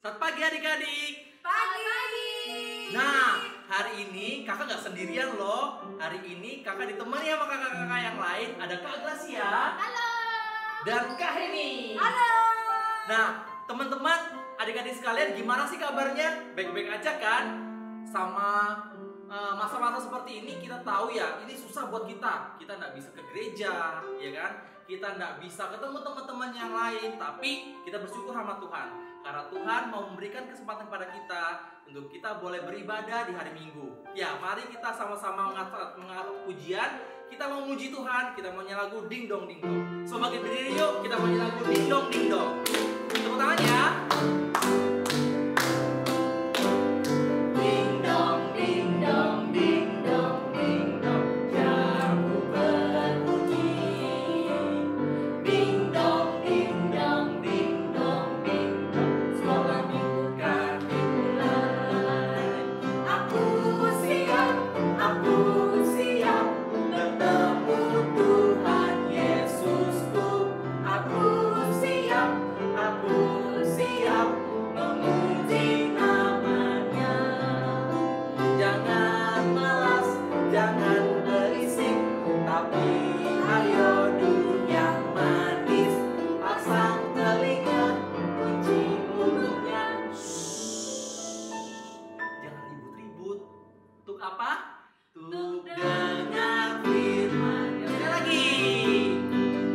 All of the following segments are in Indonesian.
Selamat pagi adik-adik. Pagi. Nah, hari ini kakak nggak sendirian loh. Hari ini kakak ditemani sama kakak-kakak yang lain. Ada Kak Gracia. Halo. Dan Kak Heni. Halo. Nah, teman-teman, adik-adik sekalian, gimana sih kabarnya? Baik-baik aja kan? Sama masa-masa seperti ini kita tahu ya, ini susah buat kita. Kita nggak bisa ke gereja, ya kan? Kita nggak bisa ketemu teman-teman yang lain. Tapi kita bersyukur sama Tuhan. Karena Tuhan mau memberikan kesempatan kepada kita untuk kita boleh beribadah di hari Minggu. Ya, mari kita sama-sama mengangkat pujian. Kita mau memuji Tuhan, kita mau nyanyi lagu Ding Dong Ding Dong. So bagi berdiri yuk, kita mau nyanyi lagu Ding Dong Ding Dong. Tepuk tangan ya. Ding dong ding dong ding dong ding dong, jamu berbunyi. Ding dong ding dong ding dong ding dong, sekolah minggu kan dimulai. Aku siap bertemu Tuhan Yesusku. Aku siap memuji namanya. Jangan malas, jangan berisik, tapi ayo duduk yang manis. Pasang telinga, kunci mulutnya. Jangan ribut-ribut. Untuk apa? Untuk dengar firman. Sekali lagi.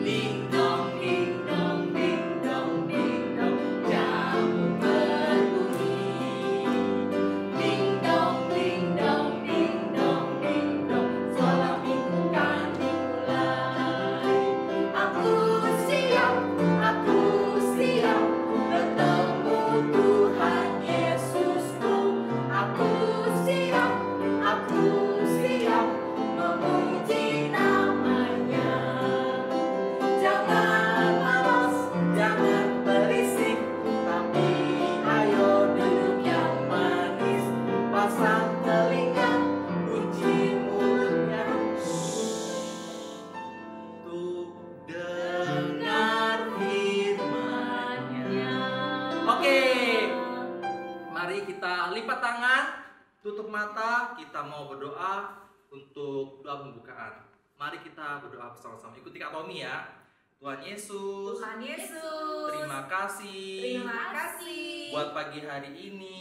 Ding dong ding dong ding dong ding dong, jamu berbunyi. Ding dong ding dong ding dong ding dong, sekolah minggu kan dimulai. Aku siap bertemu Tuhan Yesusku. Aku siap memuji namanya. Jangan malas, jangan berisik, tapi ayo duduk yang manis. Pasang telinga, kunci mulutnya. Tuh dengar firman-Nya. Oke, mari kita lipat tangan, tutup mata, kita mau berdoa untuk doa pembukaan. Mari kita berdoa bersama-sama. Ikuti Kak Tommy ya. Tuhan Yesus, terima kasih buat pagi hari ini.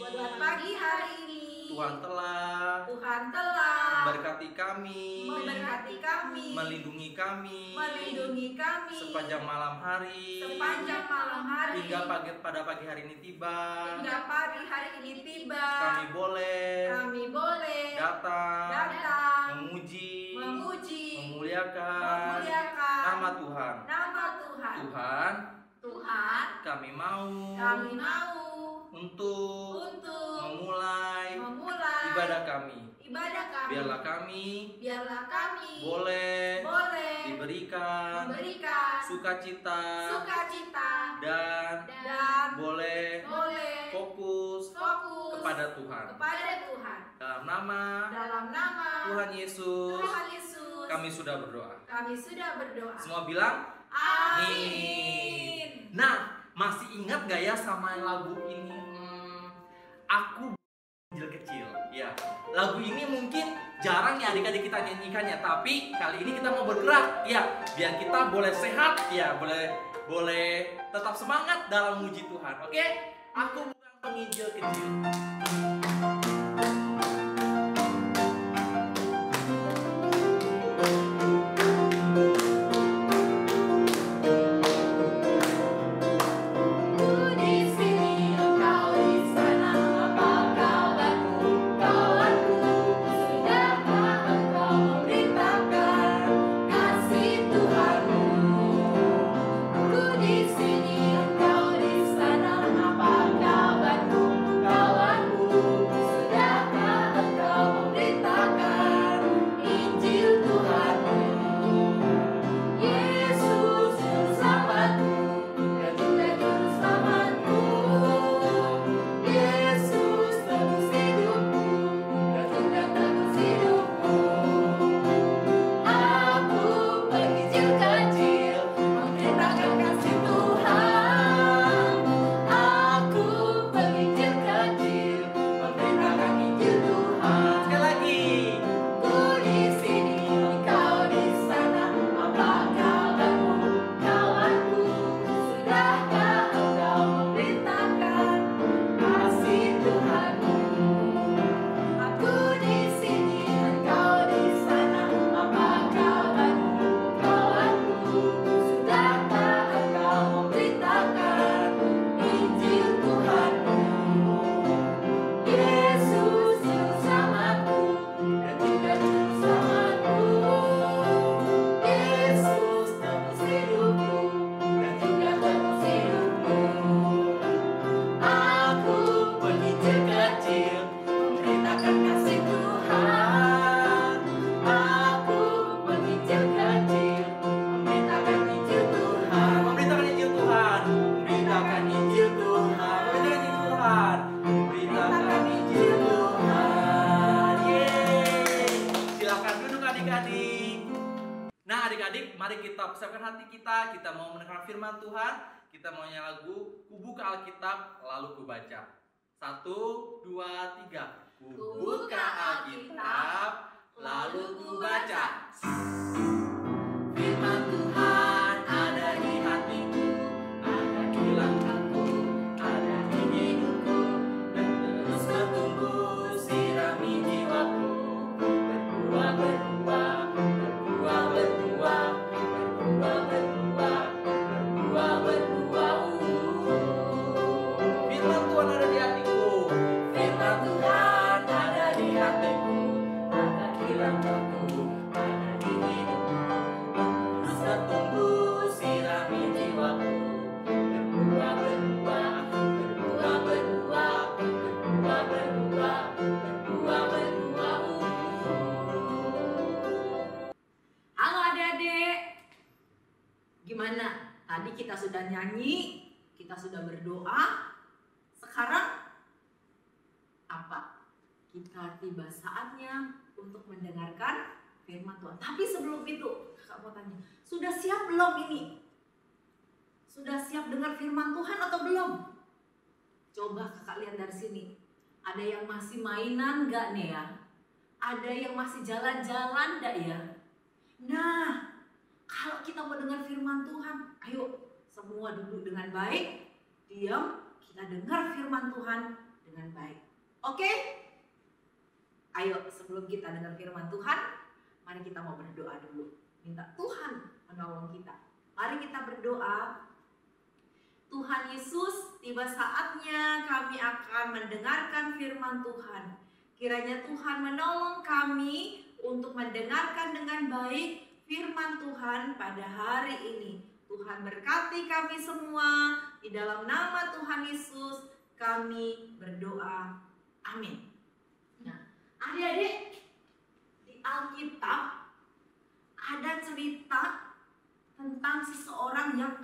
Tuhan telah memberkati kami, melindungi kami sepanjang malam hari, hingga pada pagi hari ini tiba. Kami boleh datang memuji, memuliakan nama Tuhan. Tuhan, kami mau untuk memulai ibadah kami. Biarlah kami boleh diberikan sukacita dan boleh fokus kepada Tuhan. Dalam nama Tuhan Yesus, kami sudah berdoa. Semua bilang amin. Nah, masih ingat gak ya sama lagu ini? Aku kecil. Ya, lagu ini mungkin jarang ya adik-adik kita nyanyikannya, tapi kali ini kita mau bergerak ya, biar kita boleh sehat ya, boleh tetap semangat dalam memuji Tuhan. Oke? Aku bukan penginjil kecil. Aku kita persiapkan hati kita mau mendengar firman Tuhan, kita mau nyanyi lagu, ku buka Alkitab, lalu ku baca. 1, 2, 3. Ku buka Alkitab, lalu ku baca. Firman Tuhan ada di hatiku, ada di langkahku, ada di hidupku, dan terus bertumbuh sirami jiwaku. Berbuah, berbuah, berbuah, berbuah, berbuah, berbuah, berbuah, berbuah. Firman Tuhan ada di hatiku, firman Tuhan ada di hatiku, ada di langkahku, ada di hidupku, terus bertumbuh sirami jiwaku. Berbuah, berbuah, berbuah, berbuah, berbuah, berbuah, berbuah, berbuah. Halo adik-adik, gimana? Tadi kita sudah nyanyi, kita sudah berdoa. Sekarang apa? Kita tiba saatnya untuk mendengarkan firman Tuhan. Tapi sebelum itu, kakak mau tanya, sudah siap belum ini? Sudah siap dengar firman Tuhan atau belum? Coba kakak lihat dari sini. Ada yang masih mainan gak nih ya? Ada yang masih jalan-jalan gak ya? Nah, kalau kita mau dengar firman Tuhan, ayo semua duduk dengan baik, diam, kita dengar firman Tuhan dengan baik. Oke? Ayo sebelum kita dengar firman Tuhan, mari kita mau berdoa dulu. Minta Tuhan menolong kita. Mari kita berdoa. Tuhan Yesus, tiba saatnya kami akan mendengarkan firman Tuhan. Kiranya Tuhan menolong kami untuk mendengarkan dengan baik firman Tuhan pada hari ini. Tuhan berkati kami semua. Di dalam nama Tuhan Yesus kami berdoa. Amin. Nah, adik-adik, di Alkitab ada cerita tentang seseorang yang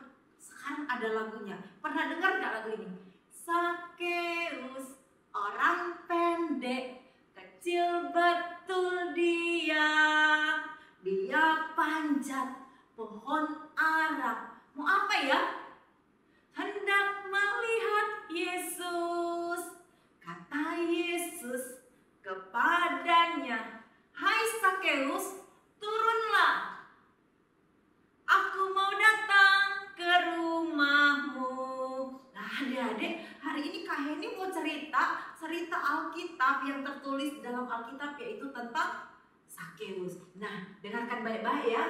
sekarang ada lagunya. Pernah dengar gak lagu ini? Sakeus, orang pendek, kecil betul dia. Dia panjat pohon ara. Mau apa ya? Hendak melihat Yesus. Kata Yesus kepadanya, hai Sakeus, turunlah. Aku mau datang ke rumahmu. Nah adik-adik, hari ini Kak Heni mau cerita Alkitab yang tertulis dalam Alkitab, yaitu tentang Sakeus. Nah, dengarkan baik-baik ya.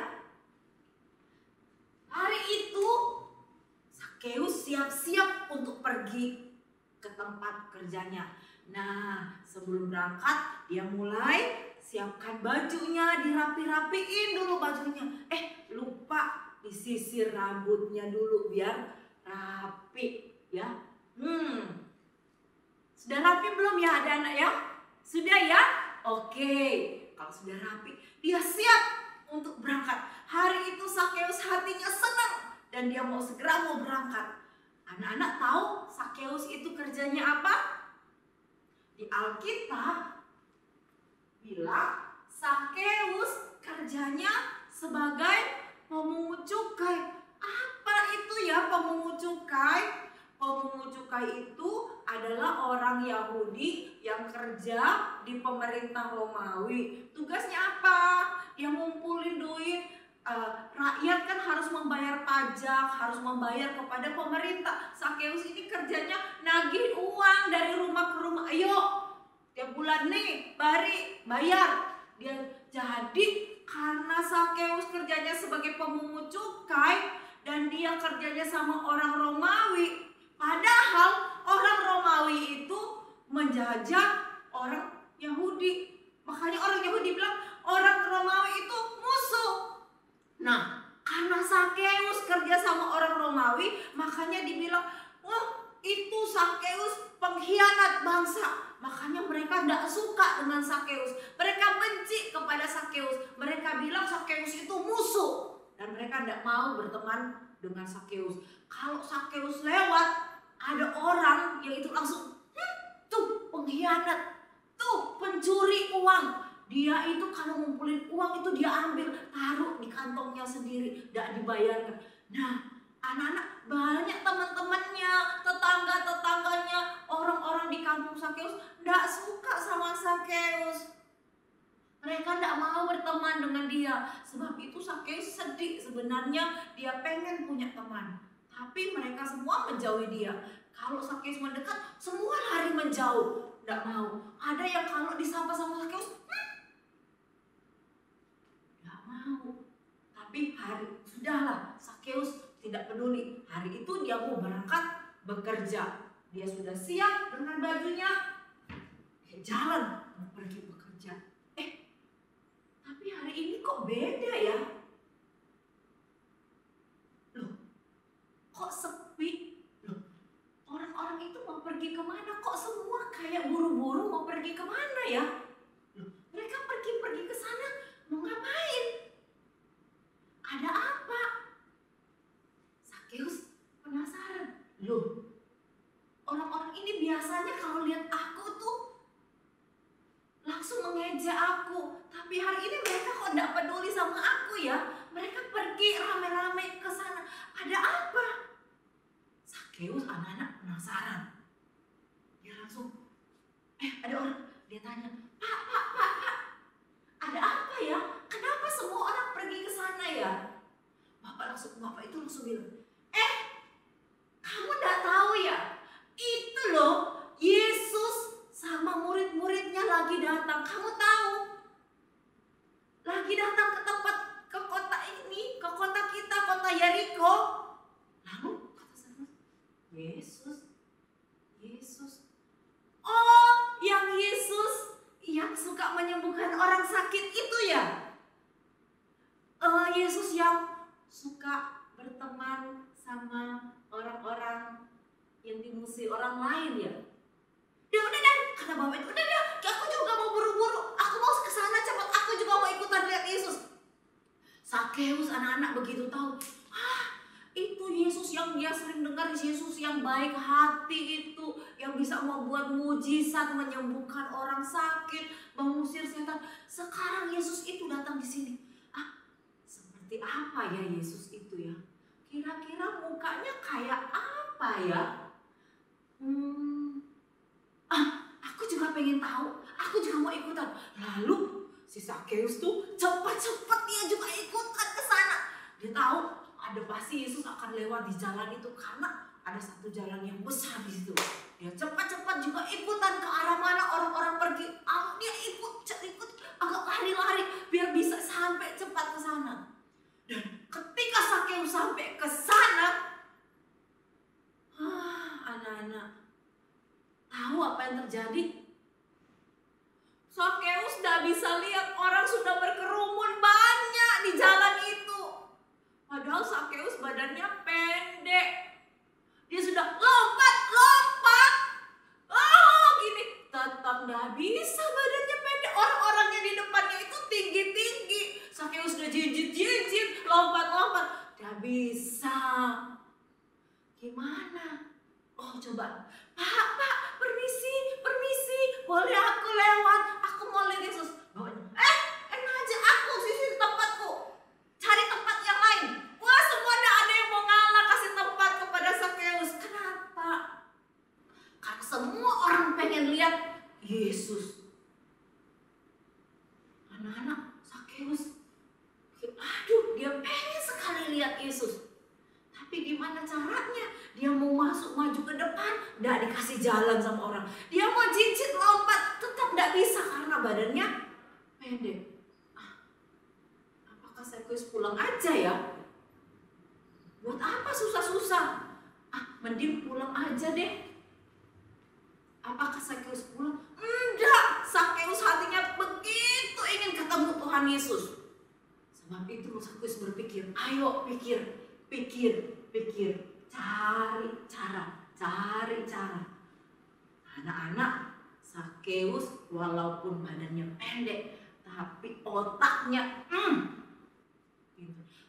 Hari itu Sakeus siap-siap untuk pergi ke tempat kerjanya. Nah, sebelum berangkat dia mulai siapkan bajunya, dirapi-rapiin dulu bajunya. Lupa disisir rambutnya dulu biar rapi ya. Sudah rapi belum ya anak-anak ya? Sudah ya? Oke. Kalau sudah rapi, dia siap untuk berangkat. Hari itu Sakeus hatinya senang dan dia mau segera mau berangkat. Anak-anak tahu Sakeus itu kerjanya apa? Di Alkitab bilang Sakeus kerjanya sebagai pemungut cukai. Apa itu ya pemungut cukai? Pemungut cukai itu adalah orang Yahudi yang kerja di pemerintah Romawi. Tugasnya apa? Dia ngumpulin duit. Rakyat kan harus membayar pajak, harus membayar kepada pemerintah. Sakeus ini kerjanya nagih uang dari rumah ke rumah. Ayo, tiap bulan nih, bayar. Dia jadi karena Sakeus kerjanya sebagai pemungut cukai dan dia kerjanya sama orang Romawi. Padahal orang Romawi itu menjajah orang Yahudi. Makanya orang Yahudi bilang orang Romawi itu musuh. Nah, karena Sakeus kerja sama orang Romawi, makanya dibilang, wah itu Sakeus pengkhianat bangsa. Makanya mereka tidak suka dengan Sakeus. Mereka benci kepada Sakeus. Mereka bilang Sakeus itu musuh. Dan mereka tidak mau berteman dengan Sakeus. Kalau Sakeus lewat, ada orang yang itu langsung, tuh pengkhianat, tuh pencuri uang. Dia itu kalau ngumpulin uang itu dia ambil, taruh di kantongnya sendiri, tidak dibayarkan. Nah, anak-anak banyak teman-temannya, tetangga-tetangganya, orang-orang di kampung Sakeus tidak suka sama Sakeus. Mereka tidak mau berteman dengan dia. Sebab itu Sakeus sedih. Sebenarnya dia pengen punya teman, tapi mereka semua menjauhi dia. Kalau Sakeus mendekat, semua lari menjauh. Tidak mau. Ada yang kalau disapa sama Sakeus, tidak mau. Tapi sudahlah, Sakeus tidak peduli. Hari itu dia mau berangkat bekerja. Dia sudah siap dengan bajunya, dia jalan mau pergi bekerja. Tapi hari ini kok beda ya? Loh, kok sepi? Loh, orang-orang itu mau pergi kemana? Kok semua kayak buru-buru mau pergi kemana ya? Loh, mereka pergi ke sana mau ngapain? Ada apa? Sakeus penasaran. Loh, orang-orang ini biasanya kalau lihat aku tuh langsung mengejek aku. Tapi hari ini mereka kok tidak peduli sama aku ya. Mereka pergi rame-rame ke sana. Ada apa? Sakeus anak-anak penasaran. Dia langsung, ada orang. Dia tanya, Pak. Ada apa ya? Kenapa semua orang pergi ke sana ya? Bapak itu langsung bilang, kamu tidak tahu ya? Itu loh, Yesus sama murid-muridnya lagi datang. Kamu tahu? Lagi datang ke kota ini, ke kota kita, kota Yeriko. Lalu kata Sakeus, Yesus. Oh, yang Yesus yang suka menyembuhkan orang sakit itu ya? Yesus yang suka berteman sama orang-orang yang dimusuhi orang lain ya? Udah deh, kata bapak itu, udah deh, aku juga mau buru-buru, aku mau ke sana cepat, aku juga mau ikutan lihat Yesus. Sakeus anak-anak begitu tahu, itu Yesus yang dia sering dengar, Yesus yang baik hati itu, yang bisa membuat mujizat, menyembuhkan orang sakit, mengusir setan. Sekarang Yesus itu datang di sini. Seperti apa ya Yesus itu ya? Kira-kira mukanya kayak apa ya? Aku juga pengen tahu, aku juga mau ikutan. Lalu si Sakeus tuh cepat-cepat dia juga ikutan ke sana. Dia tahu ada pasti Yesus akan lewat di jalan itu karena ada satu jalan yang besar di situ. Dia cepat-cepat juga ikutan ke arah mana orang-orang pergi. Dia ikut agak lari-lari biar bisa sampai cepat ke sana. Dan ketika Sakeus sampai ke sana, anak-anak tahu apa yang terjadi? Sakeus tidak bisa lihat, orang sudah berkerumun banyak di jalan itu. Padahal Sakeus badannya pendek. Dia sudah lompat. Gini. Tetap tidak bisa, badannya pendek. Orang-orangnya di depannya itu tinggi-tinggi. Sakeus sudah jinjit, lompat. Tidak bisa. Gimana? Coba. Pak, permisi. Boleh aku lewat? Aku mau lihat Yesus. Enak aja aku sini tempatku. Cari tempat yang lain. Wah, semua ada yang mau ngalah kasih tempat kepada Sakeus. Kenapa? Karena semua orang pengen lihat Yesus. Anak-anak, Sakeus, dia pengen sekali lihat Yesus. Tapi gimana caranya? Dia mau maju ke depan, tidak dikasih jalan sama orang. Dia mau jinjit lompat, tetap tidak bisa karena badannya pendek. Apakah Sakeus pulang aja ya? Buat apa susah-susah? Mending pulang aja deh. Apakah Sakeus pulang? Enggak, Sakeus hatinya begitu ingin ketemu Tuhan Yesus. Sebab itu Sakeus berpikir, ayo pikir, cari cara. Anak-anak, Sakeus walaupun badannya pendek, tapi otaknya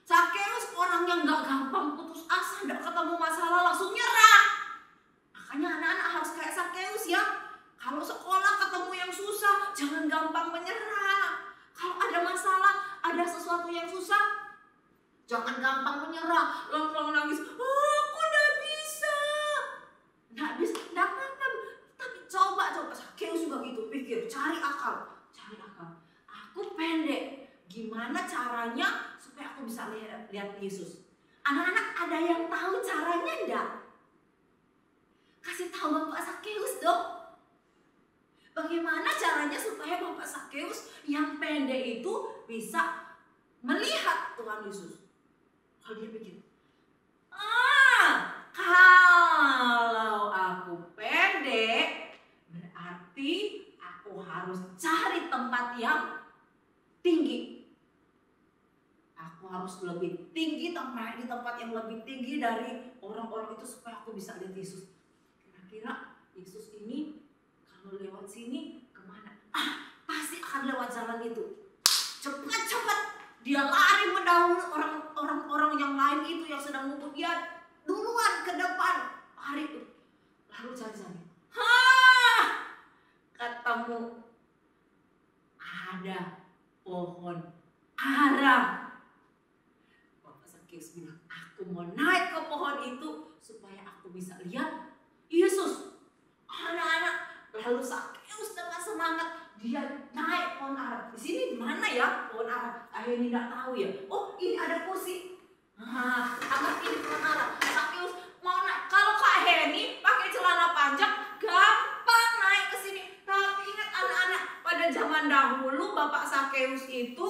Sakeus orang yang gak gampang putus asa, gak ketemu masalah langsung nyerah. Makanya anak-anak harus kayak Sakeus ya. Kalau sekolah ketemu yang susah, jangan gampang menyerah. langsung nangis. Aku nggak bisa. Nggak bisa, nggak apa-apa. Tapi coba Sakeus juga gitu, pikir, cari akal. Aku pendek, gimana caranya supaya aku bisa lihat Yesus? Anak-anak ada yang tahu caranya enggak? Kasih tahu Bapak Sakeus dong. Bagaimana caranya supaya Bapak Sakeus yang pendek itu bisa melihat Tuhan Yesus? Kalau dia pikir, kalau aku pendek, berarti aku harus cari tempat yang tinggi. Aku harus lebih tinggi, di tempat yang lebih tinggi dari orang-orang itu supaya aku bisa lihat Yesus. Kira-kira Yesus ini kalau lewat sini kemana? Pasti akan lewat jalan itu. Cepat-cepat dia lari mendahului orang-orang yang lain itu yang sedang ngumpul. Dia duluan ke depan, lari itu. Lalu cari-cari. Ketemu ada pohon ara. Bapak Sakeus bilang, aku mau naik ke pohon itu supaya aku bisa lihat Yesus. Anak-anak, lalu Sakeus dengan semangat dia naik pohon ara. Di sini di mana ya pohon ara? Akhirnya tidak tahu ya. Oh, ini ada kursi. Anggap ini pohon ara. Sakeus mau naik. Kalau Kak Heni pakai celana panjang, gampang naik ke sini. Tapi ingat anak-anak, pada zaman dahulu Bapak Sakeus itu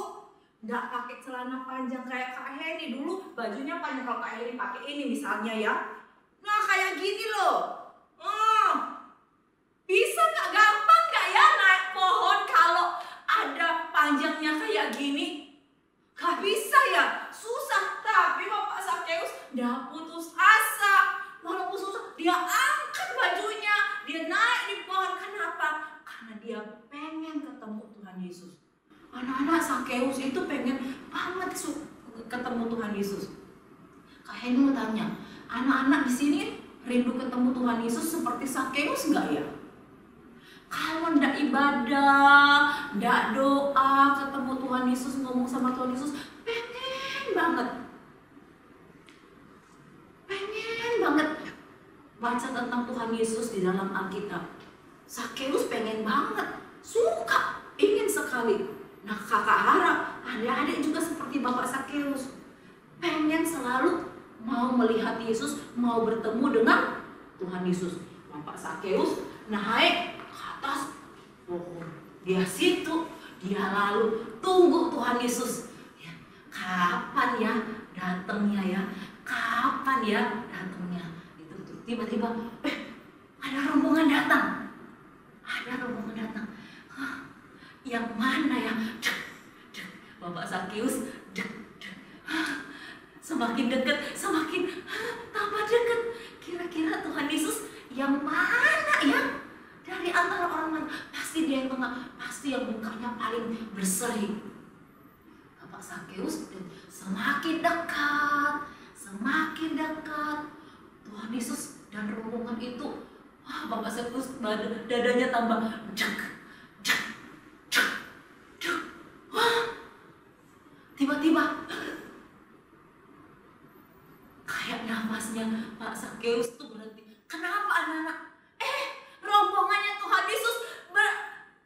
nggak pakai celana panjang kayak Kak Heni. Dulu bajunya panjang, kalau Kak Heni pakai ini misalnya ya. Nah kayak gini loh. Bisa nggak, gampang nggak ya naik pohon kalau ada panjangnya kayak gini? Gak bisa ya, susah. Tapi Bapak Sakeus nggak putus asa. Walaupun susah, dia angkat bajunya, dia naik di pohon. Kenapa? Karena dia pengen ketemu Tuhan Yesus. Anak-anak, Sakeus itu pengen banget ketemu Tuhan Yesus. Kak Heni mau tanya, anak-anak di sini rindu ketemu Tuhan Yesus seperti Sakeus nggak ya? Kalau ndak ibadah, ndak doa, ketemu Tuhan Yesus, ngomong sama Tuhan Yesus, pengen banget baca tentang Tuhan Yesus di dalam Alkitab. Sakeus pengen banget, suka, ingin sekali. Nah kakak harap adik-adik juga seperti Bapak Sakeus, pengen selalu mau melihat Yesus, mau bertemu dengan Tuhan Yesus. Bapak Sakeus naik ke atas pohon. Dia situ, dia lalu tunggu Tuhan Yesus. Ya, kapan ya datangnya ya? Kapan ya datangnya? Itu tiba-tiba, ada rombongan datang. Yang mana ya? Bapak Sakeus semakin dekat, semakin tambah dekat. Kira-kira Tuhan Yesus yang mana ya? Dari antara orang-orang, pasti dia yang tengah, pasti yang mukanya paling berseri. Bapak Sakeus semakin dekat. Tuhan Yesus dan rombongan itu, Bapak Sakeus dadanya tambah tiba-tiba kayak nafasnya Pak Sakeus tuh berhenti. Kenapa anak-anak? Rombongannya Tuhan Yesus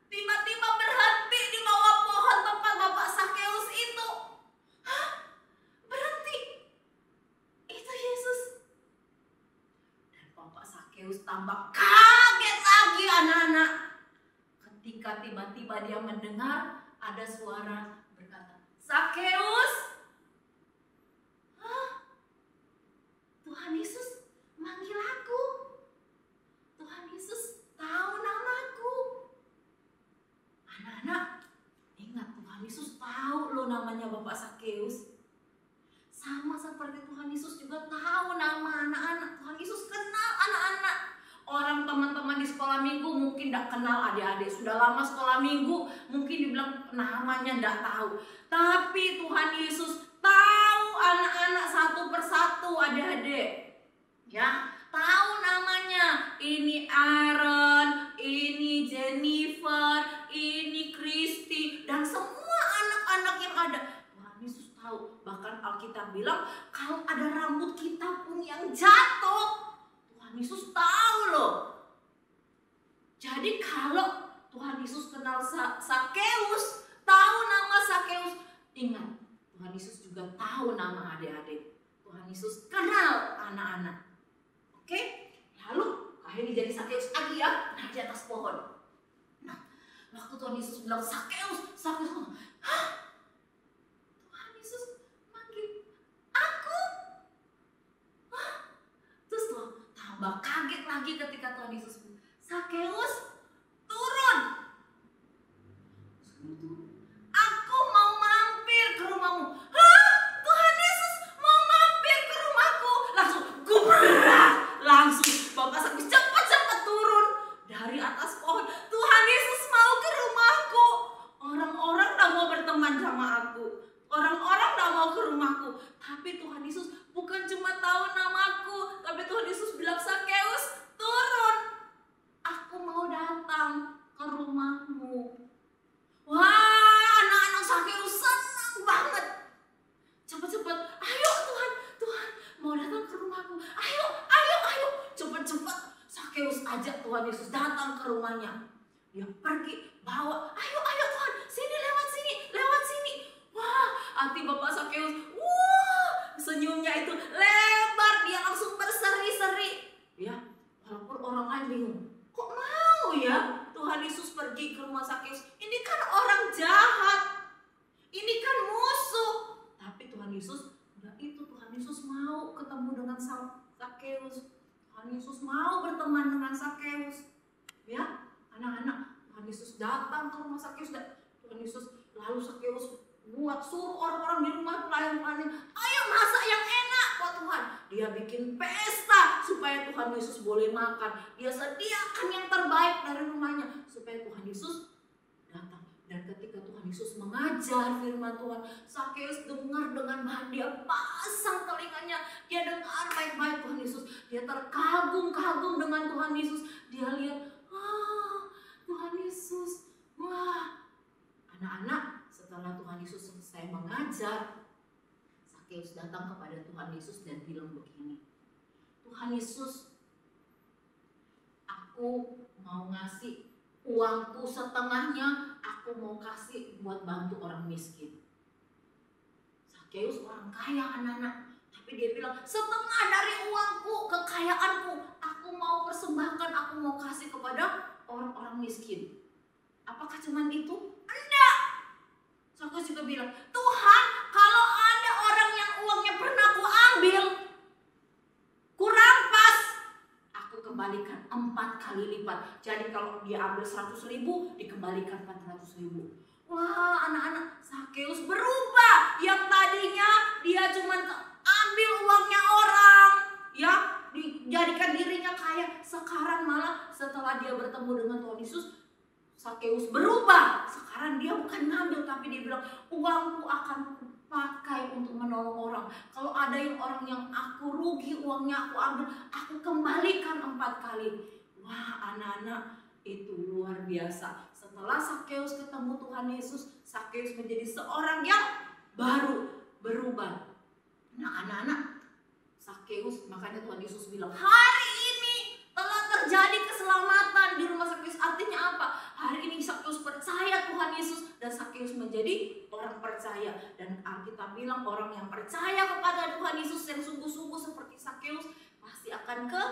tiba-tiba berhenti di bawah pohon tempat Bapak Sakeus itu. Berhenti. Itu Yesus. Dan Bapak Sakeus tambah kaget lagi anak-anak. Ketika tiba-tiba dia mendengar ada suara berkata, Sakeus. Tuhan Yesus manggil aku. Tuhan Yesus tahu namaku. Anak-anak, ingat Tuhan Yesus tahu loh namanya Bapak Sakeus. Sama seperti Tuhan Yesus juga tahu nama anak-anak. Tuhan Yesus kenal anak-anak. Orang teman-teman di sekolah minggu mungkin tidak kenal adik-adik. Sudah lama sekolah minggu mungkin dibilang namanya tidak tahu. Tapi Tuhan Yesus tahu anak-anak satu persatu adik-adik. Ya, tahu namanya. Ini Aaron, ini Jennifer, ini Kristi, dan semua anak-anak yang ada. Tuhan Yesus tahu. Bahkan Alkitab bilang kalau ada Jadi kalau Tuhan Yesus kenal Sakeus, tahu nama Sakeus, ingat Tuhan Yesus juga tahu nama adik-adik. Tuhan Yesus kenal anak-anak. Oke? Lalu akhirnya jadi Sakeus lagi ya, naik di atas pohon. Nah, waktu Tuhan Yesus bilang Sakeus, Sakeus, hah? Tuhan Yesus manggil aku? Hah? Terus tuh tambah kaget lagi ketika Tuhan Yesus bilang, Sakeus, turun. Aku mau mampir ke rumahmu. Hah? Tuhan Yesus mau mampir ke rumahku. Langsung gubrak. Langsung Bapak Sakeus cepat-cepat turun dari atas pohon. Tuhan Yesus mau ke rumahku. Orang-orang udah mau berteman sama aku. Orang-orang udah mau ke rumahku. Tapi Tuhan Yesus bukan cuma tahu namaku, tapi Tuhan Yesus bilang, Sakeus, turun. Aku mau datang ke rumahmu. Wah, anak-anak Sakeus senang banget. Cepat-cepat, ayo Tuhan, Tuhan mau datang ke rumahku. Ayo, ayo, ayo. Cepat-cepat Sakeus ajak Tuhan Yesus datang ke rumahnya. Dia pergi, bawa, ayo, ayo Tuhan, sini, lewat sini, lewat sini. Wah, hati Bapak Sakeus, wah, senyumnya itu lebar, dia langsung berseri-seri. Ya, walaupun orang lain bingung, kok mau ya Tuhan Yesus pergi ke rumah Sakeus? Ini kan orang jahat, ini kan musuh. Tapi Tuhan Yesus, udah itu Tuhan Yesus mau ketemu dengan Sakeus. Tuhan Yesus mau berteman dengan Sakeus. Ya, anak-anak, Tuhan Yesus datang ke rumah Sakeus. Tuhan Yesus lalu Sakeus buat suruh orang-orang di rumah pelayan-pelayan, ayo masak yang enak buat Tuhan. Dia bikin pesta supaya Tuhan Yesus boleh makan. Dia sediakan yang terbaik dari rumahnya supaya Tuhan Yesus datang. Dan ketika Tuhan Yesus mengajar firman Tuhan, Sakeus dengar dengan bahan, dia pasang telinganya, dia dengar baik-baik Tuhan Yesus. Dia terkagum-kagum dengan Tuhan Yesus. Dia lihat, Tuhan Yesus, wah. Anak-anak, setelah Tuhan Yesus selesai mengajar, Sakeus datang kepada Tuhan Yesus dan bilang begini, Tuhan Yesus, aku mau ngasih uangku setengahnya, aku mau kasih buat bantu orang miskin. Sakeus orang kaya anak-anak, tapi dia bilang setengah dari uangku, kekayaanku, aku mau persembahkan, aku mau kasih kepada orang-orang miskin. Apakah cuman itu? Enggak. Sakeus juga bilang, Tuhan, kalau ada orang yang uangnya pernah aku ambil, kurampas, aku kembalikan 4 kali lipat. Jadi kalau dia ambil 100.000, dikembalikan 400.000. Wah, anak-anak, Sakeus berubah. Yang tadinya dia cuma ambil uangnya orang, ya, dijadikan dirinya kaya. Sekarang malah setelah dia bertemu dengan Tuhan Yesus, Sakeus berubah. Sekarang dia bukan ngambil, tapi dia bilang, uangku akan pakai untuk menolong orang. Kalau ada orang yang aku rugi, uangnya aku ambil, aku kembalikan 4 kali. Wah, anak-anak, itu luar biasa. Setelah Sakeus ketemu Tuhan Yesus, Sakeus menjadi seorang yang baru, berubah. Nah, anak-anak, Sakeus, makanya Tuhan Yesus bilang, hari ini telah terjadi keselamatan di rumah Sakeus. Artinya apa? Hari ini Sakeus percaya Tuhan Yesus dan Sakeus menjadi orang percaya. Dan Alkitab bilang orang yang percaya kepada Tuhan Yesus yang sungguh-sungguh seperti Sakeus pasti akan ke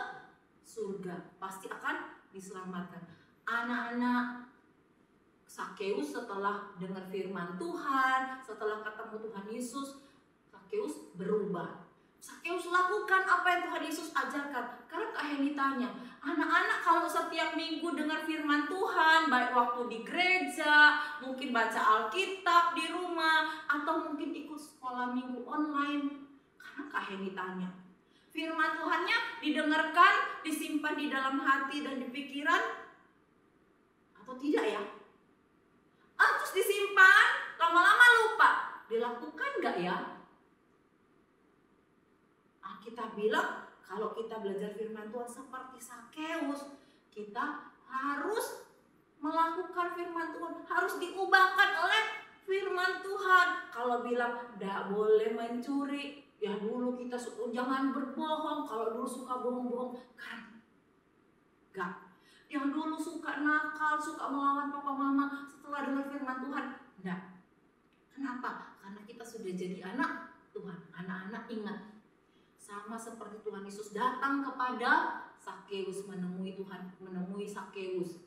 surga, pasti akan diselamatkan. Anak-anak, Sakeus setelah dengar firman Tuhan, setelah ketemu Tuhan Yesus, Sakeus berubah. Sakeus lakukan apa yang Tuhan Yesus ajarkan. Karena Kak tanya, anak-anak kalau setiap minggu dengar firman Tuhan, baik waktu di gereja, mungkin baca Alkitab di rumah, atau mungkin ikut sekolah minggu online. Karena Kak tanya, firman Tuhannya didengarkan, disimpan di dalam hati dan di pikiran, atau tidak ya? Terus disimpan, lama-lama lupa. Dilakukan gak ya? Kita bilang kalau kita belajar firman Tuhan seperti Sakeus, kita harus melakukan firman Tuhan, harus diubahkan oleh firman Tuhan. Kalau bilang tidak boleh mencuri, ya dulu kita jangan berbohong. Kalau dulu suka bohong-bohong, kan? Enggak. Yang dulu suka suka nakal, suka melawan papa mama setelah dengar firman Tuhan. Enggak. Kenapa? Karena kita sudah jadi anak Tuhan. Anak-anak ingat, sama seperti Tuhan Yesus datang kepada Sakeus, menemui Sakeus,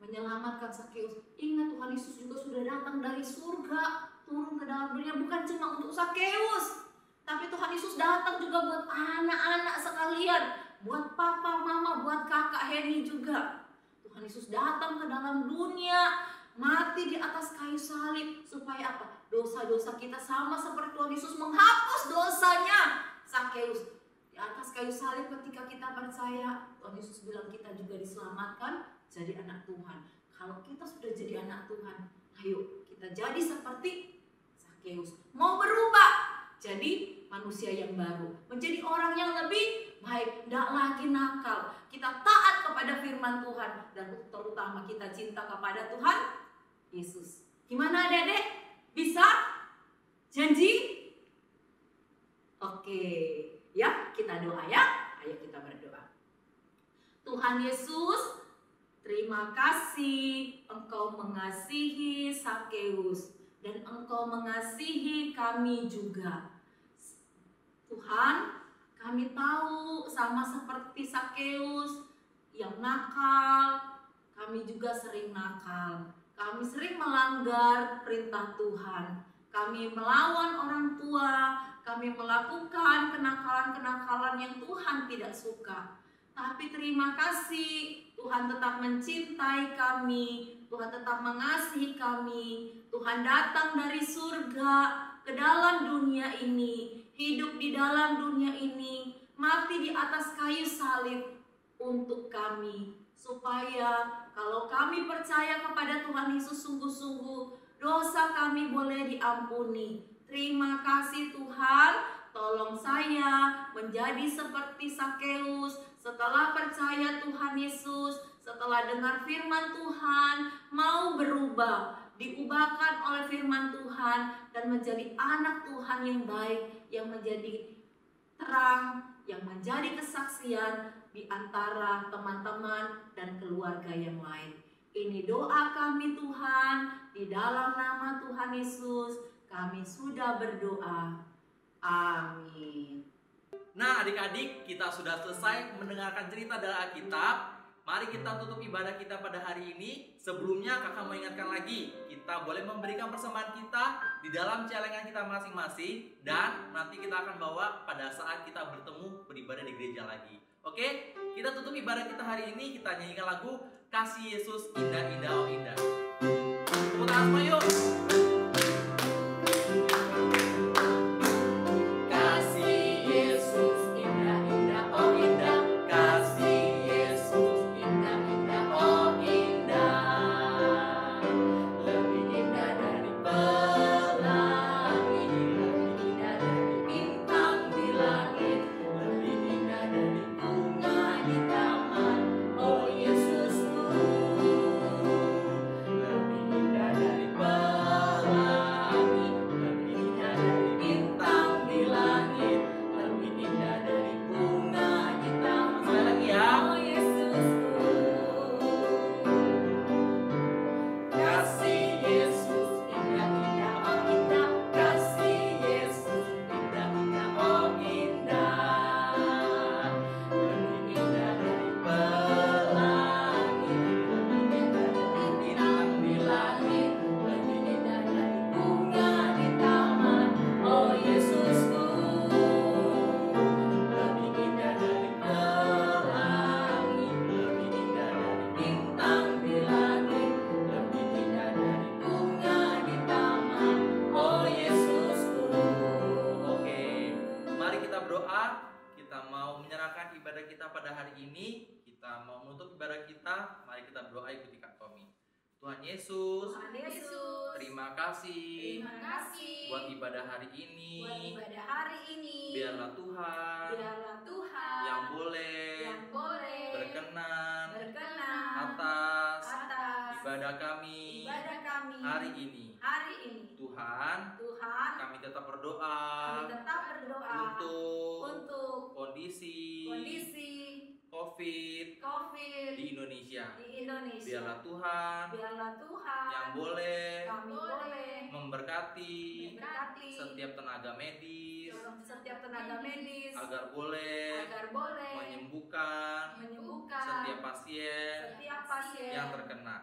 menyelamatkan Sakeus. Ingat, Tuhan Yesus juga sudah datang dari surga turun ke dalam dunia, bukan cuma untuk Sakeus, tapi Tuhan Yesus datang juga buat anak-anak sekalian, buat papa, mama, buat kakak Heni juga. Tuhan Yesus datang ke dalam dunia, mati di atas kayu salib, supaya apa? Dosa-dosa kita sama seperti Tuhan Yesus menghapus dosanya Sakeus. Di atas kayu salib ketika kita percaya, Tuhan Yesus bilang kita juga diselamatkan jadi anak Tuhan. Kalau kita sudah jadi anak Tuhan, ayo kita jadi seperti Sakeus. Mau berubah jadi manusia yang baru, menjadi orang yang lebih baik, tidak lagi nakal. Kita taat kepada firman Tuhan, dan terutama kita cinta kepada Tuhan Yesus. Gimana adik-adik? Bisa? Janji? Oke, ya kita doa ya. Ayo kita berdoa. Tuhan Yesus, terima kasih Engkau mengasihi Sakeus dan Engkau mengasihi kami juga. Tuhan, kami tahu sama seperti Sakeus yang nakal, kami juga sering nakal. Kami sering melanggar perintah Tuhan. Kami melawan orang tua, kami melakukan kenakalan-kenakalan yang Tuhan tidak suka. Tapi terima kasih, Tuhan tetap mencintai kami, Tuhan tetap mengasihi kami. Tuhan datang dari surga ke dalam dunia ini, hidup di dalam dunia ini, mati di atas kayu salib untuk kami, supaya kalau kami percaya kepada Tuhan Yesus sungguh-sungguh, dosa kami boleh diampuni. Terima kasih Tuhan, tolong saya menjadi seperti Sakeus. Setelah percaya Tuhan Yesus, setelah dengar firman Tuhan, mau berubah, diubahkan oleh firman Tuhan, dan menjadi anak Tuhan yang baik, yang menjadi terang, yang menjadi kesaksian di antara teman-teman dan keluarga yang lain. Ini doa kami Tuhan, di dalam nama Tuhan Yesus kami sudah berdoa. Amin. Nah adik-adik, kita sudah selesai mendengarkan cerita dari Alkitab. Mari kita tutup ibadah kita pada hari ini. Sebelumnya kakak mau ingatkan lagi, kita boleh memberikan persembahan kita di dalam celengan kita masing-masing, dan nanti kita akan bawa pada saat kita bertemu beribadah di gereja lagi. Oke, kita tutup ibadah kita hari ini, kita nyanyikan lagu Kasih Yesus Indah Indah Oh Indah. Tepuk tangan semua yuk. Tuhan Yesus, terima kasih buat ibadah hari ini. Biarlah Tuhan yang boleh berkenan atas ibadah kami hari ini. Tuhan, kami tetap berdoa untuk kondisi COVID di Indonesia. Indonesia. Biarlah Tuhan Biarlah Tuhan yang boleh kami boleh memberkati memberkati setiap tenaga medis setiap tenaga medis agar boleh menyembuhkan menyembuhkan setiap pasien setiap pasien yang terkena.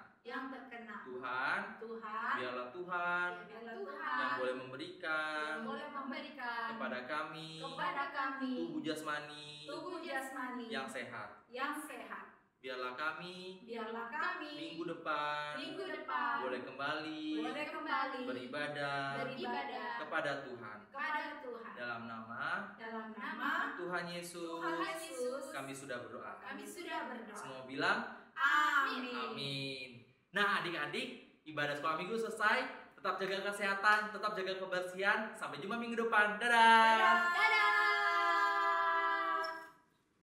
Tuhan, biarlah Tuhan yang boleh memberikan kepada kami tubuh jasmani yang sehat. Biarlah kami minggu depan boleh kembali beribadah kepada Tuhan. Dalam nama Tuhan Yesus kami sudah berdoa. Semua bilang amin. Nah, adik-adik, ibadah sekolah minggu selesai. Tetap jaga kesehatan, tetap jaga kebersihan. Sampai jumpa minggu depan. Dadah. Dadah.